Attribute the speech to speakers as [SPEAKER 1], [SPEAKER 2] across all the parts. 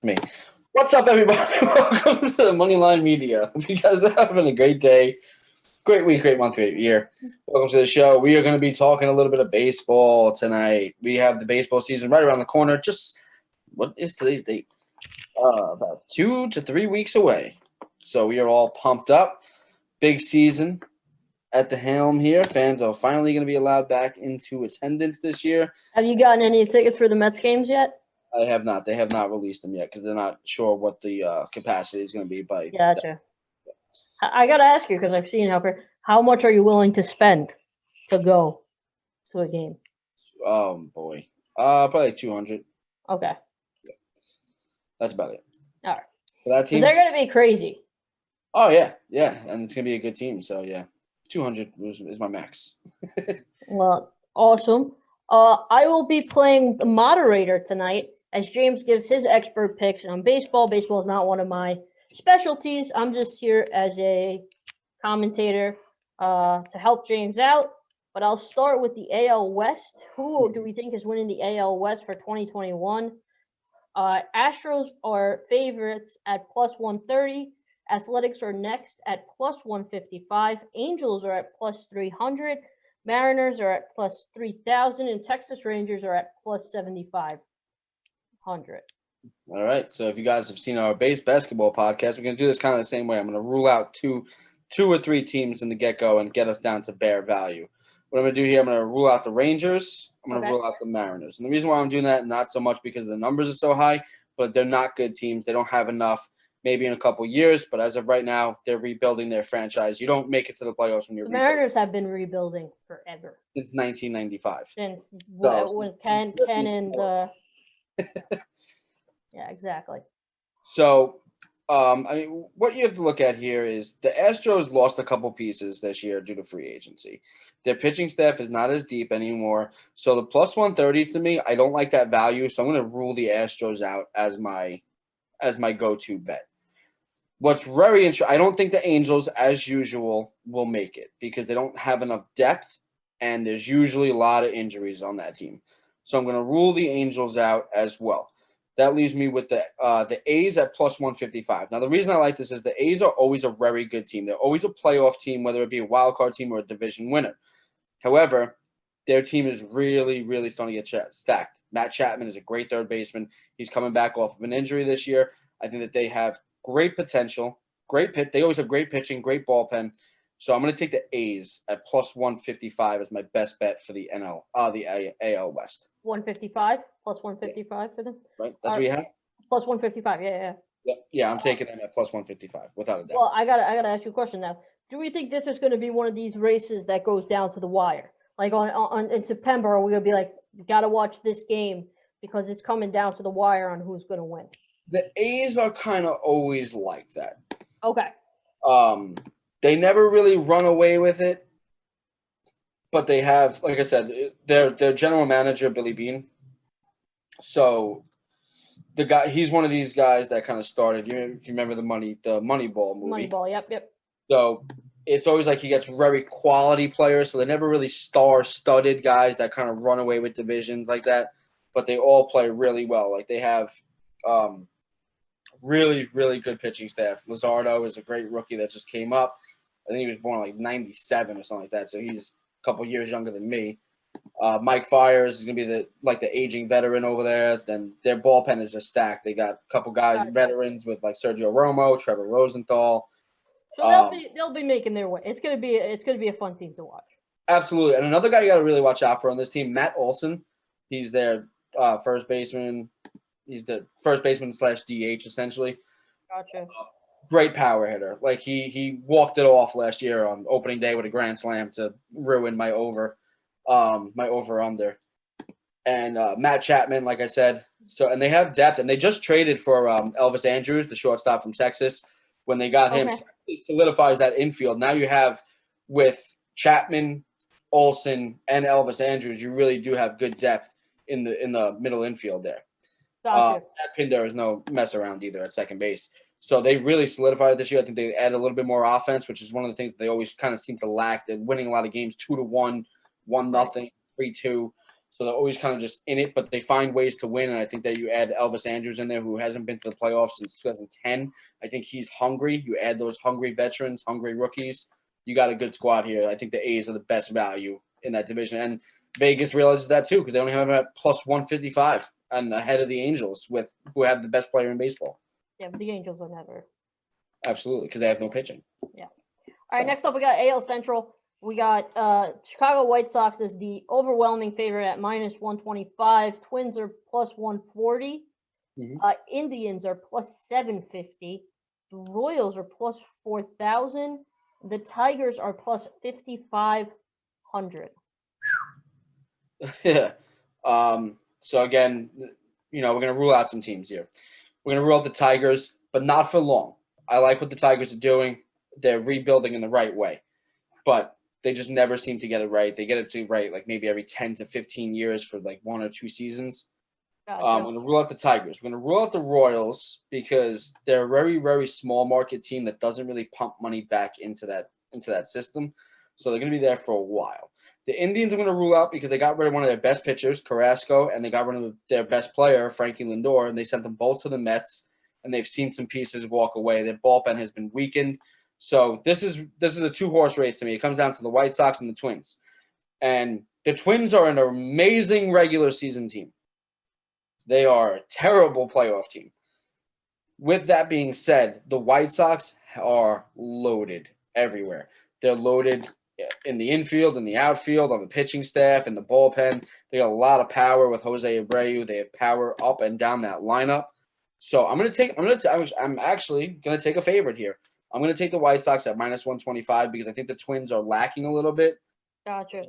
[SPEAKER 1] me. What's up, everybody? Welcome to the Moneyline Media. You guys are having a great day, great week, great month, great year. Welcome to the show. We are going to be talking a little bit of baseball tonight. We have the baseball season right around the corner. Just what is today's date? About 2 to 3 weeks away. So we are all pumped up. Big season at the helm here. Fans are finally going to be allowed back into attendance this year.
[SPEAKER 2] Have you gotten any tickets for the Mets games yet?
[SPEAKER 1] I have not. They have not released them yet because they're not sure what the capacity is going to be.
[SPEAKER 2] Gotcha. I got to ask you because I've seen how much are you willing to spend to go to a game?
[SPEAKER 1] Oh, boy. Probably 200.
[SPEAKER 2] Okay.
[SPEAKER 1] Yeah. That's about it.
[SPEAKER 2] All right.
[SPEAKER 1] For that team?
[SPEAKER 2] They're going to be crazy.
[SPEAKER 1] Oh, yeah. Yeah, and it's going to be a good team. So, yeah, 200 is my max.
[SPEAKER 2] Well, awesome. I will be playing the moderator tonight as James gives his expert picks on baseball. Baseball is not one of my specialties. I'm just here as a commentator to help James out. But I'll start with the AL West. Who do we think is winning the AL West for 2021? Astros are favorites at plus 130. Athletics are next at plus 155. Angels are at plus 300. Mariners are at plus 3,000. And Texas Rangers are at plus 7,500.
[SPEAKER 1] All right. So if you guys have seen our base basketball podcast, we're going to do this kind of the same way. I'm going to rule out two or three teams in the get-go and get us down to bare value. What I'm going to do here, I'm going to rule out the Rangers. I'm going to rule out the Mariners. And the reason why I'm doing that, not so much because the numbers are so high, but they're not good teams. They don't have enough. Maybe in a couple years, but as of right now, they're rebuilding their franchise. You don't make it to the playoffs when you're
[SPEAKER 2] rebuilding. Mariners have been rebuilding forever.
[SPEAKER 1] Since 1995.
[SPEAKER 2] Since when Ken and yeah, exactly.
[SPEAKER 1] So, what you have to look at here is the Astros lost a couple pieces this year due to free agency. Their pitching staff is not as deep anymore. So the plus 130 to me, I don't like that value. So I'm going to rule the Astros out as my go-to bet. What's very interesting, I don't think the Angels, as usual, will make it because they don't have enough depth, and there's usually a lot of injuries on that team. So I'm going to rule the Angels out as well. That leaves me with the A's at plus 155. Now, the reason I like this is the A's are always a very good team. They're always a playoff team, whether it be a wild card team or a division winner. However, their team is really, really starting to get stacked. Matt Chapman is a great third baseman. He's coming back off of an injury this year. I think that they have great potential, great pitch. They always have great pitching, great bullpen. So I'm going to take the A's at plus 155 as my best bet for the AL West.
[SPEAKER 2] 155 plus 155 for them.
[SPEAKER 1] Right, that's what you have.
[SPEAKER 2] Plus 155,
[SPEAKER 1] Yeah. I'm taking them at plus 155 without a doubt.
[SPEAKER 2] Well, I gotta ask you a question now. Do we think this is going to be one of these races that goes down to the wire? Like in September, are we going to be like, you got to watch this game because it's coming down to the wire on who's going to win?
[SPEAKER 1] The A's are kind of always like that.
[SPEAKER 2] Okay.
[SPEAKER 1] They never really run away with it, but they have, like I said, their general manager, Billy Beane. So the guy, he's one of these guys that kind of started. If you remember the Moneyball movie.
[SPEAKER 2] Moneyball, yep.
[SPEAKER 1] So it's always like he gets very quality players. So they're never really star-studded guys that kind of run away with divisions like that. But they all play really well. Like they have really, really good pitching staff. Luzardo is a great rookie that just came up. I think he was born like 97 or something like that. So he's a couple years younger than me. Mike Fiers is going to be the aging veteran over there. Then their bullpen is just stacked. They got a couple guys, veterans with like Sergio Romo, Trevor Rosenthal.
[SPEAKER 2] So they'll be making their way. It's gonna be a fun team to watch.
[SPEAKER 1] Absolutely. And another guy you got to really watch out for on this team, Matt Olson. He's their first baseman. He's the first baseman / DH essentially.
[SPEAKER 2] Gotcha.
[SPEAKER 1] Great power hitter. Like he walked it off last year on opening day with a grand slam to ruin my over-under. And Matt Chapman, like I said. So and they have depth, and they just traded for Elvis Andrews, the shortstop from Texas. When they got him, it solidifies that infield. Now you have with Chapman, Olsen, and Elvis Andrews, you really do have good depth in the middle infield there.
[SPEAKER 2] Gotcha.
[SPEAKER 1] Pinder is no mess around either at second base. So they really solidified it this year. I think they added a little bit more offense, which is one of the things that they always kind of seem to lack. They're winning a lot of games 2-1, 1-0, 3-2. So they're always kind of just in it, but they find ways to win. And I think that you add Elvis Andrews in there, who hasn't been to the playoffs since 2010. I think he's hungry. You add those hungry veterans, hungry rookies. You got a good squad here. I think the A's are the best value in that division. And Vegas realizes that too because they only have them at plus 155 and ahead of the Angels with who have the best player in baseball.
[SPEAKER 2] Yeah, but the Angels are never.
[SPEAKER 1] Absolutely, because they have no pitching.
[SPEAKER 2] Yeah. All right, next up we got AL Central. We got Chicago White Sox as the overwhelming favorite at minus 125. Twins are plus 140. Indians are plus 750. The Royals are plus 4,000. The Tigers are plus 5,500.
[SPEAKER 1] Yeah. So again, we're going to rule out some teams here. We're going to rule out the Tigers, but not for long. I like what the Tigers are doing. They're rebuilding in the right way, but they just never seem to get it right. They get it to right like maybe every 10 to 15 years for like 1 or 2 seasons.
[SPEAKER 2] Gotcha.
[SPEAKER 1] I'm going to rule out the Tigers. We're going to rule out the Royals because they're a very, very small market team that doesn't really pump money back into that system. So they're going to be there for a while. The Indians I'm going to rule out because they got rid of one of their best pitchers, Carrasco, and they got rid of their best player, Frankie Lindor, and they sent them both to the Mets, and they've seen some pieces walk away. Their bullpen has been weakened. So this is a 2-horse race to me. It comes down to the White Sox and the Twins. And the Twins are an amazing regular season team. They are a terrible playoff team. With that being said, the White Sox are loaded everywhere. They're loaded in the infield, in the outfield, on the pitching staff, in the bullpen. They got a lot of power with Jose Abreu. They have power up and down that lineup. So I'm actually gonna take a favorite here. I'm gonna take the White Sox at minus 125 because I think the Twins are lacking a little bit.
[SPEAKER 2] Gotcha.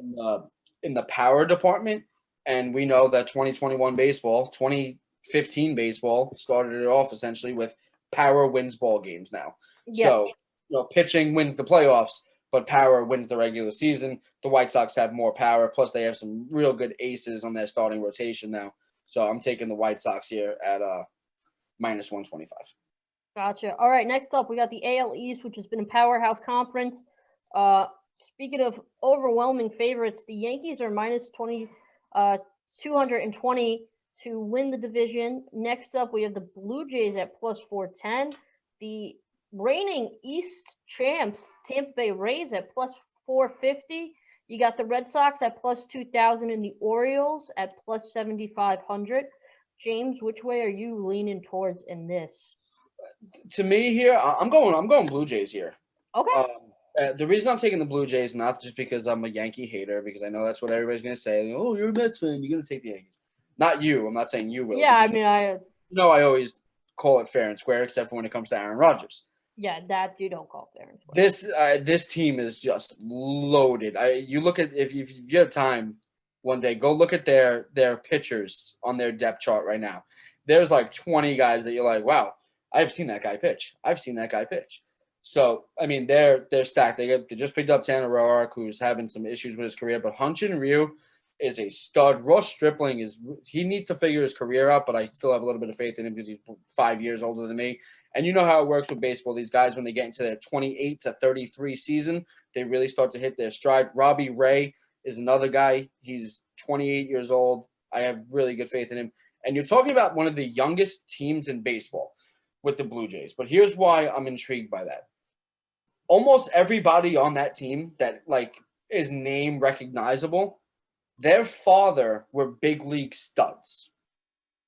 [SPEAKER 1] In the power department. And we know that 2021 baseball, 2015 baseball started it off essentially with power wins ball games now. Yeah. So, pitching wins the playoffs, but power wins the regular season. The White Sox have more power, plus they have some real good aces on their starting rotation now. So I'm taking the White Sox here at minus 125.
[SPEAKER 2] Gotcha. All right, next up, we got the AL East, which has been a powerhouse conference. Speaking of overwhelming favorites, the Yankees are minus 220 to win the division. Next up, we have the Blue Jays at plus 410. The reigning East champs, Tampa Bay Rays at plus 450. You got the Red Sox at plus 2,000 and the Orioles at plus 7,500. James, which way are you leaning towards in this?
[SPEAKER 1] To me here, I'm going Blue Jays here.
[SPEAKER 2] Okay.
[SPEAKER 1] The reason I'm taking the Blue Jays, not just because I'm a Yankee hater, because I know that's what everybody's going to say. Oh, you're a Mets fan. You're going to take the Yankees. Not you. I'm not saying you will.
[SPEAKER 2] Yeah, I mean,
[SPEAKER 1] I always call it fair and square, except for when it comes to Aaron Rodgers.
[SPEAKER 2] Yeah, that you don't call fair and square.
[SPEAKER 1] This team is just loaded. You look at if you have time one day, go look at their pitchers on their depth chart right now. There's like 20 guys that you're like, wow, I've seen that guy pitch. So, I mean, they're stacked. They just picked up Tanner Roark, who's having some issues with his career. But Hyun-Jin Ryu is a stud. Ross Stripling he needs to figure his career out, but I still have a little bit of faith in him because he's 5 years older than me. And you know how it works with baseball. These guys, when they get into their 28 to 33 season, they really start to hit their stride. Robbie Ray is another guy. He's 28 years old. I have really good faith in him. And you're talking about one of the youngest teams in baseball with the Blue Jays. But here's why I'm intrigued by that. Almost everybody on that team that is name recognizable, their father were big league studs.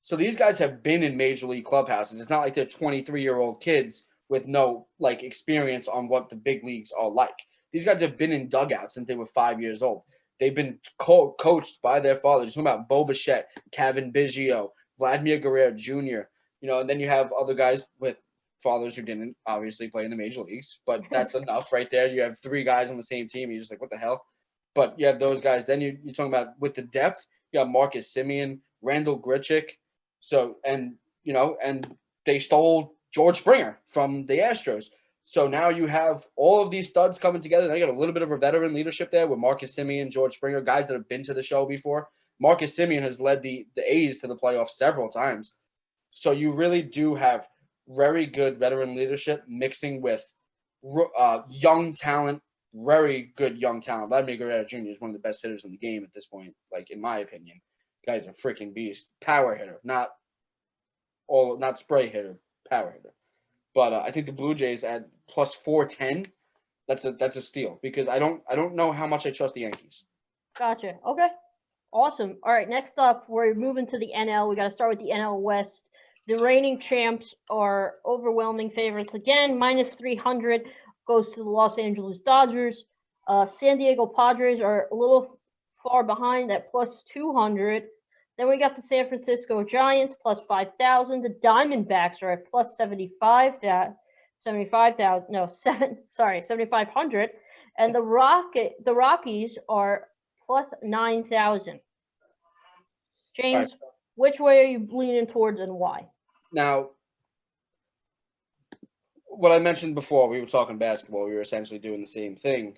[SPEAKER 1] So these guys have been in major league clubhouses. It's not like they're 23-year-old kids with no experience on what the big leagues are like. These guys have been in dugouts since they were 5 years old. They've been coached by their fathers. Just talking about Bo Bichette, Kevin Biggio, Vladimir Guerrero Jr. And then you have other guys with fathers who didn't obviously play in the major leagues, but that's enough right there. You have 3 guys on the same team. You're just like, what the hell? But you have those guys. Then you're talking about with the depth, you got Marcus Semien, Randall Grichuk. So, and they stole George Springer from the Astros. So now you have all of these studs coming together. They got a little bit of a veteran leadership there with Marcus Semien, George Springer, guys that have been to the show before. Marcus Semien has led the A's to the playoffs several times. So you really do have very good veteran leadership mixing with young talent very good young talent. Vladimir Guerrero Jr. is one of the best hitters in the game at this point, like in my opinion. Guy's a freaking beast. Power hitter, not spray hitter, power hitter. But I think the Blue Jays at plus 410, that's a steal because I don't know how much I trust the Yankees.
[SPEAKER 2] Gotcha. Okay. Awesome. All right. Next up, we're moving to the NL. We got to start with the NL West. The reigning champs are overwhelming favorites again. Minus 300 goes to the Los Angeles Dodgers. San Diego Padres are a little far behind at plus 200. Then we got the San Francisco Giants plus 5,000. The Diamondbacks are at plus 7,500. And the Rockies are plus 9,000. James,
[SPEAKER 1] Right.
[SPEAKER 2] which way are you leaning towards and why?
[SPEAKER 1] Now, what I mentioned before, we were talking basketball. We were essentially doing the same thing.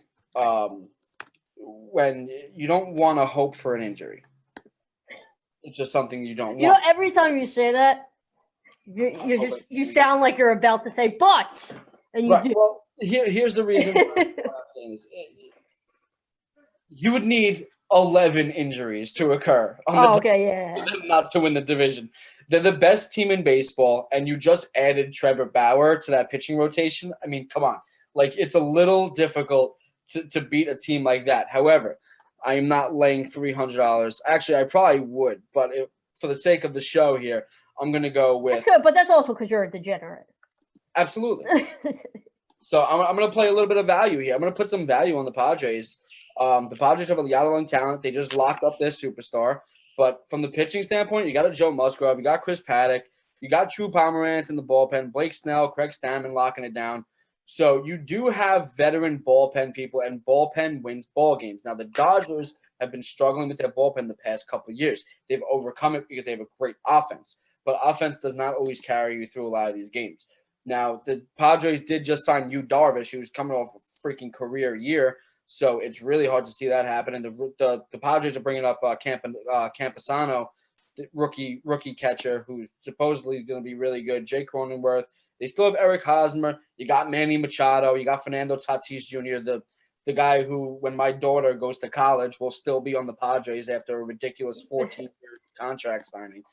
[SPEAKER 1] When you don't want to hope for an injury, it's just something you don't want.
[SPEAKER 2] You know, every time you say that, you sound like you're about to say "but," and you
[SPEAKER 1] right.
[SPEAKER 2] do.
[SPEAKER 1] Well, here's the reason why I'm saying this. You would need 11 injuries to occur
[SPEAKER 2] Yeah.
[SPEAKER 1] not to win the division. They're the best team in baseball, and you just added Trevor Bauer to that pitching rotation. I mean, come on. Like, it's a little difficult to beat a team like that. However, I am not laying $300. Actually, I probably would, but for the sake of the show here, I'm going to go with
[SPEAKER 2] That's good, but that's also because you're a degenerate.
[SPEAKER 1] absolutely. So I'm going to play a little bit of value here. I'm going to put some value on the Padres. The Padres have a lot of young talent. They just locked up their superstar. But from the pitching standpoint, you got a Joe Musgrove, you got Chris Paddock, you got True Pomerantz in the bullpen, Blake Snell, Craig Stammen locking it down. So you do have veteran bullpen people, and bullpen wins ball games. Now, the Dodgers have been struggling with their bullpen the past couple of years. They've overcome it because they have a great offense. But offense does not always carry you through a lot of these games. Now, the Padres did just sign Yu Darvish, who's coming off a freaking career year. So it's really hard to see that happen. And the Padres are bringing up Campusano, the rookie catcher, who's supposedly going to be really good. Jake Cronenworth. They still have Eric Hosmer. You got Manny Machado. You got Fernando Tatis Jr., the guy who, when my daughter goes to college, will still be on the Padres after a ridiculous 14-year contract signing.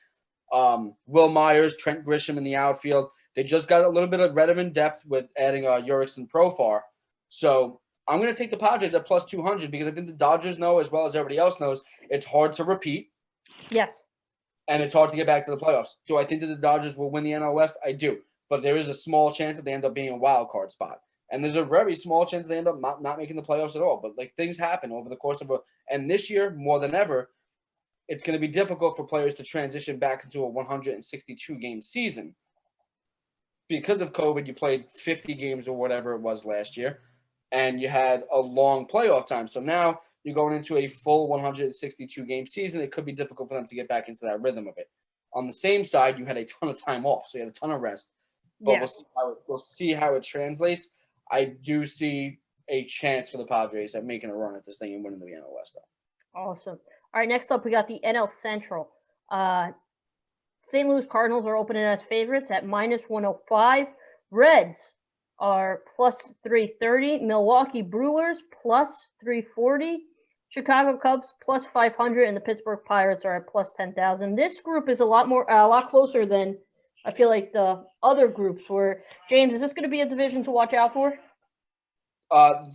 [SPEAKER 1] Will Myers, Trent Grisham in the outfield. They just got a little bit of veteran depth with adding Jurickson Profar. So I'm going to take the Padres at plus 200 because I think the Dodgers know, as well as everybody else knows, it's hard to repeat.
[SPEAKER 2] Yes.
[SPEAKER 1] And it's hard to get back to the playoffs. Do I think that the Dodgers will win the NL West? I do. But there is a small chance that they end up being a wild card spot. And there's a very small chance they end up not making the playoffs at all. But, like, things happen over the course of and this year, more than ever, it's going to be difficult for players to transition back into a 162-game season. Because of COVID, you played 50 games or whatever it was last year. And you had a long playoff time. So now you're going into a full 162-game season. It could be difficult for them to get back into that rhythm of it. On the same side, you had a ton of time off, so you had a ton of rest. But
[SPEAKER 2] Yeah.
[SPEAKER 1] we'll see how it translates. I do see a chance for the Padres at making a run at this thing and winning the NL West, though.
[SPEAKER 2] Awesome. All right, next up, we got the NL Central. St. Louis Cardinals are opening as favorites at minus 105. Reds are plus 330. Milwaukee Brewers plus 340. Chicago Cubs plus 500, and the Pittsburgh Pirates are at plus 10,000. This group is a lot closer than I feel like the other groups were. James, is this going to be a division to watch out for?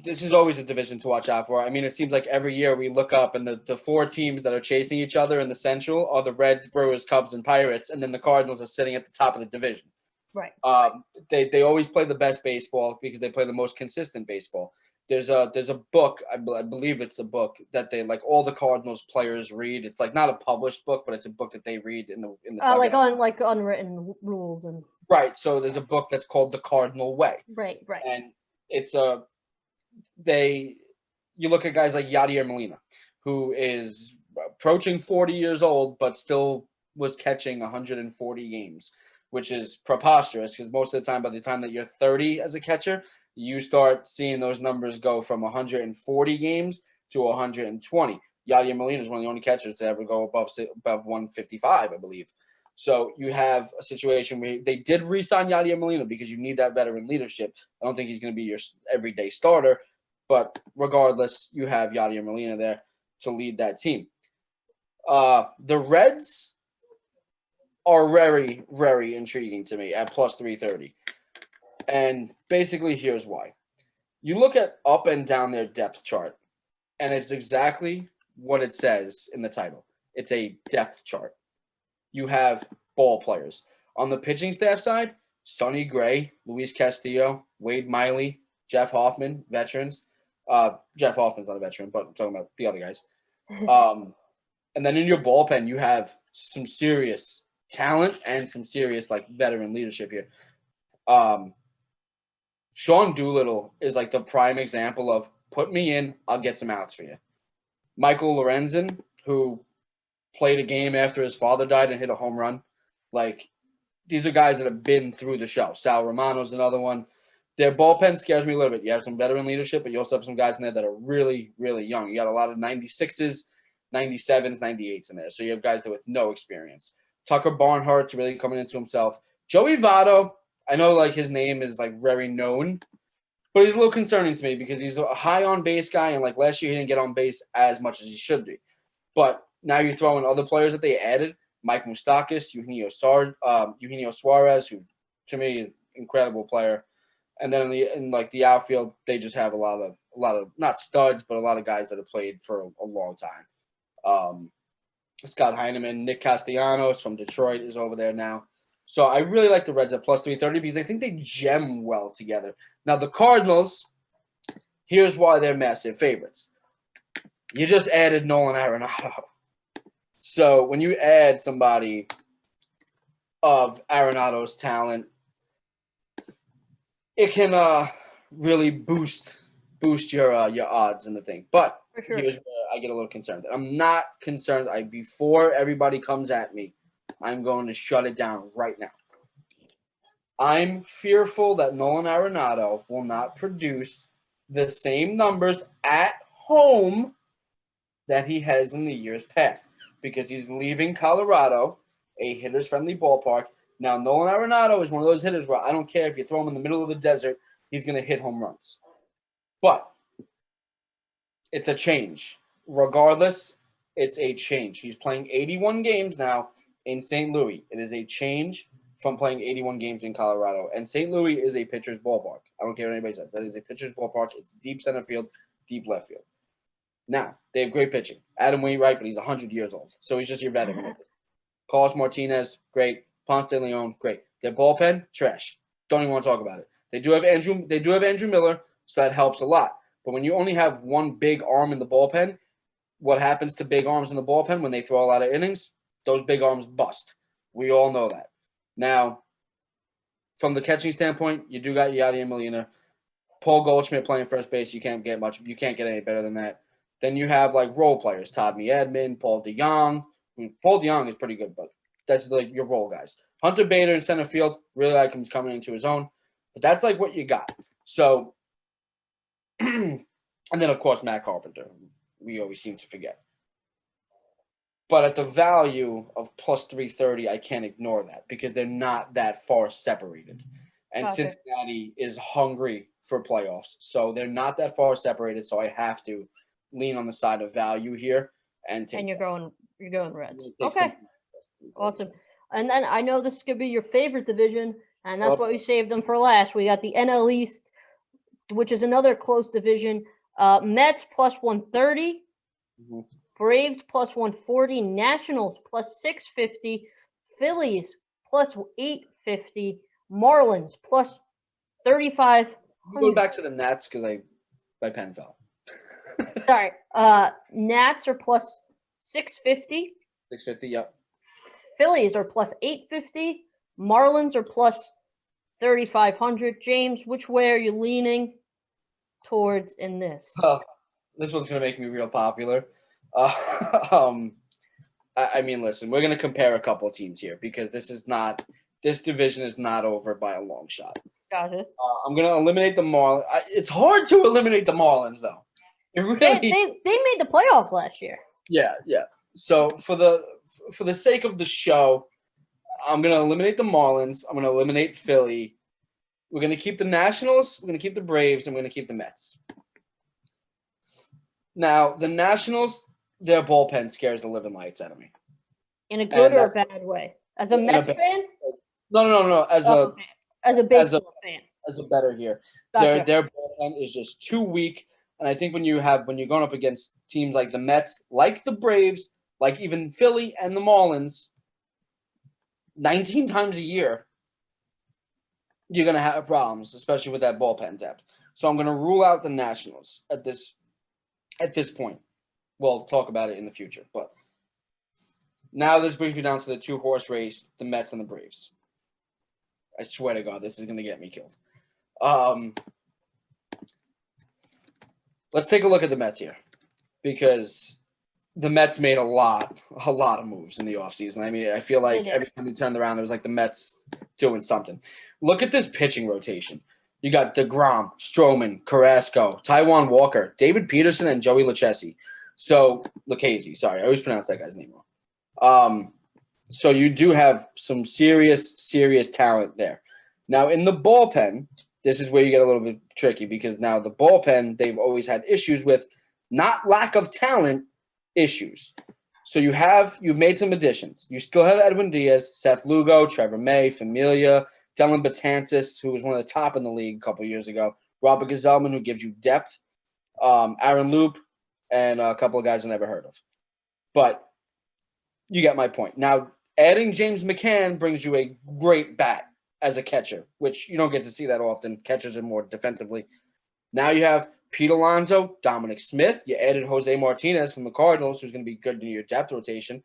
[SPEAKER 1] This is always a division to watch out for. I mean, it seems like every year we look up and the four teams that are chasing each other in the Central are the Reds, Brewers, Cubs, and Pirates, and then the Cardinals are sitting at the top of the division.
[SPEAKER 2] Right.
[SPEAKER 1] They always play the best baseball because they play the most consistent baseball. There's a book, I believe it's a book that they like all the Cardinals players read. It's like not a published book, but it's a book that they read in the
[SPEAKER 2] like unwritten rules and
[SPEAKER 1] right. So there's a book that's called The Cardinal Way.
[SPEAKER 2] Right.
[SPEAKER 1] And it's you look at guys like Yadier Molina, who is approaching 40 years old, but still was catching 140 games, which is preposterous because most of the time, by the time that you're 30 as a catcher, you start seeing those numbers go from 140 games to 120. Yadier Molina is one of the only catchers to ever go above 155, I believe. So you have a situation where they did re-sign Yadier Molina because you need that veteran leadership. I don't think he's going to be your everyday starter, But regardless, you have Yadier Molina there to lead that team. The Reds are very, very intriguing to me at plus 330. And basically, here's why. You look at up and down their depth chart, and it's exactly what it says in the title. It's a depth chart. You have ball players. On the pitching staff side, Sonny Gray, Luis Castillo, Wade Miley, Jeff Hoffman, veterans. Jeff Hoffman's not a veteran, but I'm talking about the other guys. And then in your bullpen, you have some serious talent and some serious veteran leadership here. Sean Doolittle is the prime example of put me in, I'll get some outs for you. Michael Lorenzen, who played a game after his father died and hit a home run. These are guys that have been through the show. Sal Romano's another one. Their bullpen scares me a little bit. You have some veteran leadership, but you also have some guys in there that are really, really young. You got a lot of 96s, 97s, 98s in there. So you have guys that with no experience. Tucker Barnhart's really coming into himself. Joey Votto, I know his name is very known, but he's a little concerning to me because he's a high on base guy, and last year he didn't get on base as much as he should be. But now you throw in other players that they added, Mike Moustakas, Eugenio Suarez, who to me is an incredible player. And then in the outfield, they just have a lot of not studs, but a lot of guys that have played for a long time. Scott Heineman, Nick Castellanos from Detroit is over there now. So I really like the Reds at plus 330 because I think they gem well together. Now the Cardinals, here's why they're massive favorites. You just added Nolan Arenado. So when you add somebody of Arenado's talent, it can really boost your odds in the thing. But
[SPEAKER 2] For sure.
[SPEAKER 1] here's where I get a little concerned. I'm not concerned. Before everybody comes at me, I'm going to shut it down right now. I'm fearful that Nolan Arenado will not produce the same numbers at home that he has in the years past because he's leaving Colorado, a hitters-friendly ballpark. Now, Nolan Arenado is one of those hitters where I don't care if you throw him in the middle of the desert, he's going to hit home runs. But it's a change. Regardless, it's a change. He's playing 81 games now in St. Louis. It is a change from playing 81 games in Colorado. And St. Louis is a pitcher's ballpark. I don't care what anybody says. That is a pitcher's ballpark. It's deep center field, deep left field. Now, they have great pitching. Adam Wainwright, but he's 100 years old. So he's just your veteran. Carlos Martinez, great. Ponce de Leon, great. Their bullpen, trash. Don't even want to talk about it. They do have Andrew Miller, so that helps a lot. But when you only have one big arm in the bullpen, what happens to big arms in the bullpen when they throw a lot of innings? Those big arms bust. We all know that. Now, from the catching standpoint, you do got Yadier Molina. Paul Goldschmidt playing first base. You can't get any better than that. Then you have role players, Todd Edman, Paul DeYoung. Paul DeYoung is pretty good, but that's your role guys. Hunter Bader in center field, really like him. He's coming into his own. But that's what you got. So, and then, of course, Matt Carpenter. We always seem to forget. But at the value of plus 330, I can't ignore that because they're not that far separated. And
[SPEAKER 2] Gotcha.
[SPEAKER 1] Cincinnati is hungry for playoffs. So they're not that far separated. So I have to lean on the side of value here and take.
[SPEAKER 2] And you're going Reds.
[SPEAKER 1] Take
[SPEAKER 2] Okay. Awesome. And then I know this could be your favorite division, and that's why we saved them for last. We got the NL East, which is another close division. Mets plus 130, Braves plus 140, Nationals plus 650, Phillies plus 850, Marlins plus 35.
[SPEAKER 1] Go back to the Nats because my pen fell.
[SPEAKER 2] Sorry. Nats are plus 650.
[SPEAKER 1] 650, yep.
[SPEAKER 2] Phillies are plus 850. Marlins are plus 3,500. James, which way are you leaning towards in this?
[SPEAKER 1] This one's going to make me real popular. I mean, listen, we're going to compare a couple of teams here because this division is not over by a long shot.
[SPEAKER 2] Gotcha.
[SPEAKER 1] I'm going to eliminate the Marlins. It's hard to eliminate the Marlins, though. It really,
[SPEAKER 2] they made the playoffs last year.
[SPEAKER 1] Yeah. So for the sake of the show, I'm going to eliminate the Marlins. I'm going to eliminate Philly. We're going to keep the Nationals. We're going to keep the Braves. And we're going to keep the Mets. Now, the Nationals, their bullpen scares the living lights out of me.
[SPEAKER 2] In a good
[SPEAKER 1] And
[SPEAKER 2] or a
[SPEAKER 1] that's
[SPEAKER 2] bad way? As a
[SPEAKER 1] in a
[SPEAKER 2] Mets
[SPEAKER 1] bad
[SPEAKER 2] fan?
[SPEAKER 1] no.
[SPEAKER 2] Oh, okay. As a
[SPEAKER 1] As a
[SPEAKER 2] baseball fan.
[SPEAKER 1] as a better here.
[SPEAKER 2] Gotcha.
[SPEAKER 1] Their bullpen is just too weak. And I think when you're going up against teams like the Mets, like the Braves, like even Philly and the Marlins, 19 times a year, you're gonna have problems, especially with that bullpen depth. So I'm gonna rule out the Nationals at this point. We'll talk about it in the future. But now this brings me down to the 2-horse race, the Mets and the Braves. I swear to God, this is gonna get me killed. Let's take a look at the Mets here, because the Mets made a lot of moves in the offseason. I mean, I feel like every time they turned around, it was like the Mets doing something. Look at this pitching rotation. You got DeGrom, Stroman, Carrasco, Taijuan Walker, David Peterson, and Joey Lucchesi. So, Lucchesi, sorry, I always pronounce that guy's name wrong. So you do have some serious talent there. Now, in the bullpen, this is where you get a little bit tricky, because now the bullpen, they've always had issues with, not lack of talent, issues. So you've made some additions. You still have Edwin Diaz, Seth Lugo, Trevor May, Familia, Dylan Betances, who was one of the top in the league a couple years ago, Robert Gazelman, who gives you depth, Aaron Loop, and a couple of guys I never heard of. But you get my point. Now, adding James McCann brings you a great bat as a catcher, which you don't get to see that often. Catchers are more defensively. Now you have Pete Alonso, Dominic Smith. You added Jose Martinez from the Cardinals, who's going to be good in your depth rotation.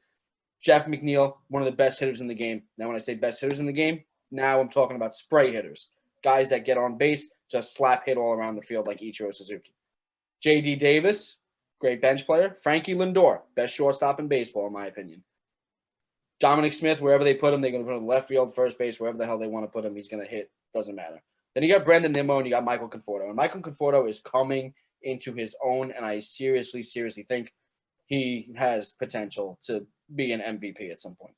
[SPEAKER 1] Jeff McNeil, one of the best hitters in the game. Now, when I say best hitters in the game, now I'm talking about spray hitters, guys that get on base, just slap hit all around the field like Ichiro Suzuki. J.D. Davis, great bench player. Frankie Lindor, best shortstop in baseball, in my opinion. Dominic Smith, wherever they put him, they're going to put him left field, first base, wherever the hell they want to put him, he's going to hit. Doesn't matter. Then you got Brandon Nimmo and you got Michael Conforto. And Michael Conforto is coming into his own, and I seriously think he has potential to be an MVP at some point.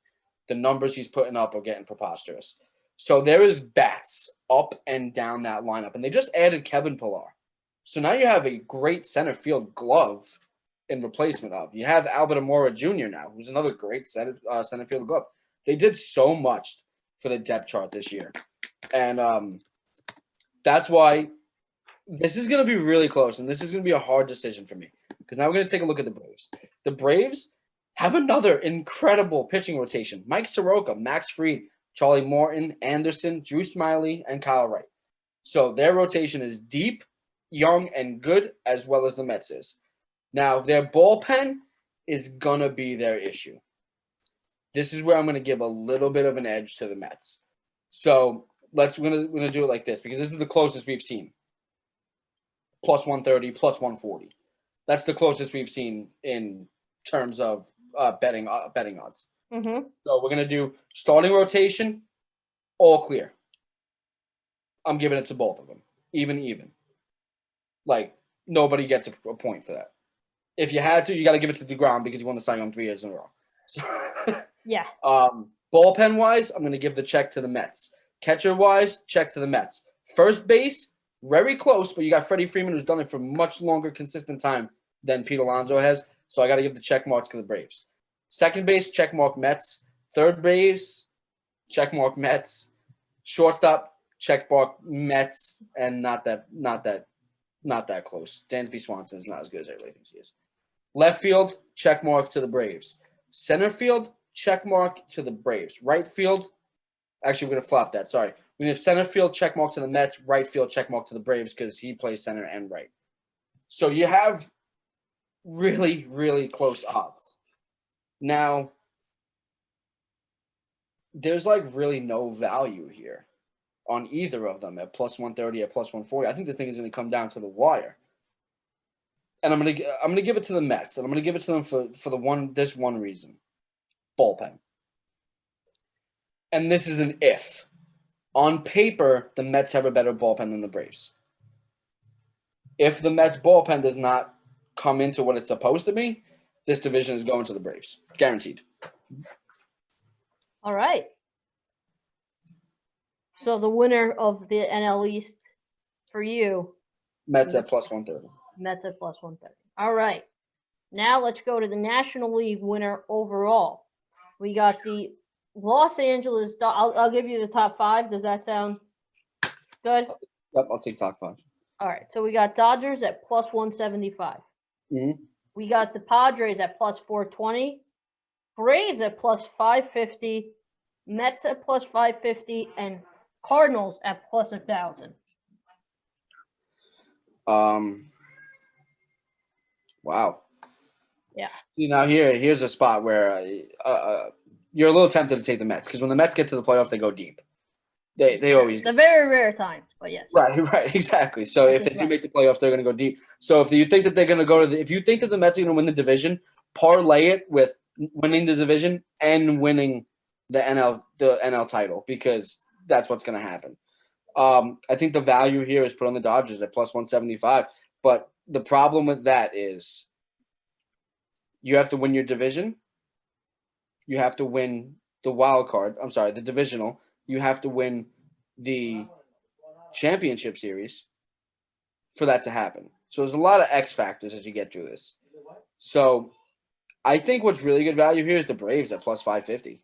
[SPEAKER 1] The numbers he's putting up are getting preposterous. So there is bats up and down that lineup. And they just added Kevin Pillar. So now you have a great center field glove in replacement of. You have Albert Amora Jr. now, who's another great center field glove. They did so much for the depth chart this year. And that's why this is going to be really close, and this is going to be a hard decision for me, because now we're going to take a look at the Braves. The Braves have another incredible pitching rotation. Mike Soroka, Max Fried, Charlie Morton, Anderson, Drew Smiley, and Kyle Wright. So their rotation is deep, young, and good, as well as the Mets is. Now, their bullpen is going to be their issue. This is where I'm going to give a little bit of an edge to the Mets. So we're going to do it like this, because this is the closest we've seen. Plus 130, plus 140. That's the closest we've seen in terms of betting odds.
[SPEAKER 2] Mm-hmm.
[SPEAKER 1] So we're going to do starting rotation, all clear. I'm giving it to both of them. Even. Like, nobody gets a point for that. If you had to, you got to give it to DeGrom because he won the Cy Young 3 years in a row. So,
[SPEAKER 2] yeah.
[SPEAKER 1] Bullpen-wise, I'm going to give the check to the Mets. Catcher-wise, check to the Mets. First base, very close, but you got Freddie Freeman, who's done it for much longer, consistent time than Pete Alonso has. So I got to give the check mark to the Braves. Second base, check mark Mets. Third base, check mark Mets. Shortstop, check mark Mets, and not that close. Dansby Swanson is not as good as everybody thinks he is. Left field, check mark to the Braves. Center field, check mark to the Braves. Right field, actually, we're going to flop that. Sorry. We have center field, check mark to the Mets. Right field, check mark to the Braves because he plays center and right. So you have really, really close odds. Now, there's like really no value here on either of them at plus 130, at plus 140. I think the thing is going to come down to the wire. And I'm gonna give it to the Mets, and I'm gonna give it to them for this one reason: bullpen. And this is an if. On paper, the Mets have a better bullpen than the Braves. If the Mets bullpen does not come into what it's supposed to be, this division is going to the Braves, guaranteed.
[SPEAKER 2] All right. So the winner of the NL East for you,
[SPEAKER 1] Mets at plus 130.
[SPEAKER 2] Mets at plus 130. All right. Now let's go to the National League winner overall. We got the Los Angeles. I'll give you the top 5. Does that sound good?
[SPEAKER 1] Yep, I'll take top 5.
[SPEAKER 2] All right. So we got Dodgers at plus 175.
[SPEAKER 1] Mm-hmm.
[SPEAKER 2] We got the Padres at plus 420. Braves at plus 550. Mets at plus 550. And Cardinals at plus 1,000.
[SPEAKER 1] Wow.
[SPEAKER 2] Yeah.
[SPEAKER 1] See, now here's a spot where you're a little tempted to take the Mets, because when the Mets get to the playoffs, they go deep. They always
[SPEAKER 2] the very rare times, but yes.
[SPEAKER 1] Right, exactly. So if they do make the playoffs, they're going to go deep. So if you think that they're going to go to if you think that the Mets are going to win the division, parlay it with winning the division and winning the NL title, because that's what's going to happen. I think the value here is put on the Dodgers at plus 175, but the problem with that is you have to win your division. You have to win the wild card. I'm sorry, the divisional. You have to win the championship series for that to happen. So there's a lot of X factors as you get through this. So I think what's really good value here is the Braves at plus 550.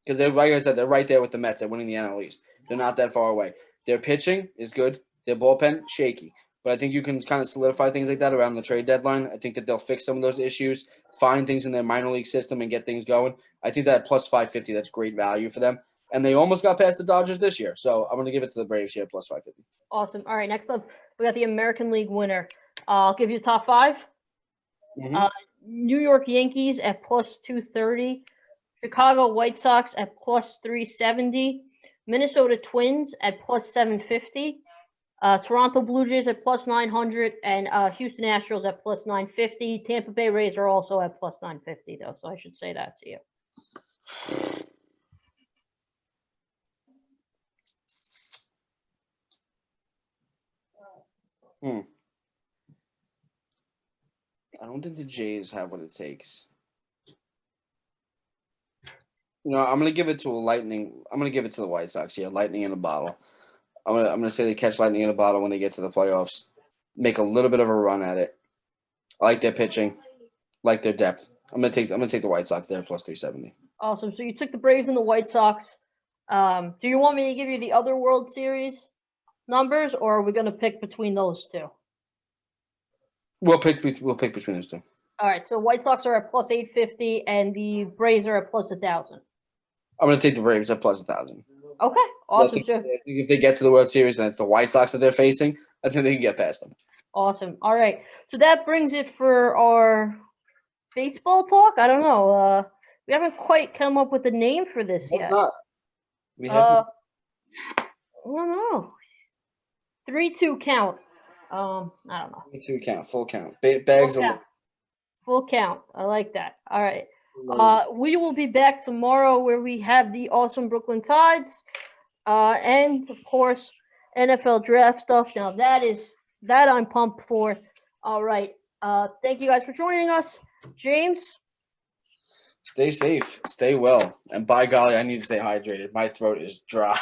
[SPEAKER 1] Because they're, like I said, they're right there with the Mets. They're winning the NL East. They're not that far away. Their pitching is good. Their bullpen, shaky. But I think you can kind of solidify things like that around the trade deadline. I think that they'll fix some of those issues, find things in their minor league system, and get things going. I think that plus 550, that's great value for them. And they almost got past the Dodgers this year. So I'm going to give it to the Braves here, plus 550.
[SPEAKER 2] Awesome. All right, next up, we got the American League winner. I'll give you the top 5.
[SPEAKER 1] Mm-hmm.
[SPEAKER 2] New York Yankees at plus 230. Chicago White Sox at plus 370. Minnesota Twins at plus 750. Toronto Blue Jays at plus 900. And Houston Astros at plus 950. Tampa Bay Rays are also at plus 950, though, so I should say that to you.
[SPEAKER 1] I don't think the Jays have what it takes. I'm going to give it to I'm going to give it to the White Sox here. Lightning in a bottle. I'm going to say they catch lightning in a bottle when they get to the playoffs. Make a little bit of a run at it. I like their pitching. Like their depth. I'm going to take the White Sox there plus 370.
[SPEAKER 2] Awesome. So you took the Braves and the White Sox. Do you want me to give you the other World Series numbers, or are we going to pick between those two?
[SPEAKER 1] We'll pick between those two.
[SPEAKER 2] All right. So White Sox are at plus 850, and the Braves are at plus 1,000.
[SPEAKER 1] I'm going to take the Braves at plus 1,000.
[SPEAKER 2] Okay. Awesome.
[SPEAKER 1] I think if they get to the World Series and it's the White Sox that they're facing, I think they can get past them.
[SPEAKER 2] Awesome. All right. So that brings it for our baseball talk. I don't know. We haven't quite come up with a name for this yet.
[SPEAKER 1] Not. We have.
[SPEAKER 2] I don't know. 3-2 count. I don't know.
[SPEAKER 1] 3-2 count. Full count. Bags of.
[SPEAKER 2] Full count. I like that. All right. We will be back tomorrow where we have the awesome Brooklyn Tides, and of course NFL draft stuff. Now that I'm pumped for. All right. Thank you guys for joining us, James.
[SPEAKER 1] Stay safe. Stay well. And by golly, I need to stay hydrated. My throat is dry.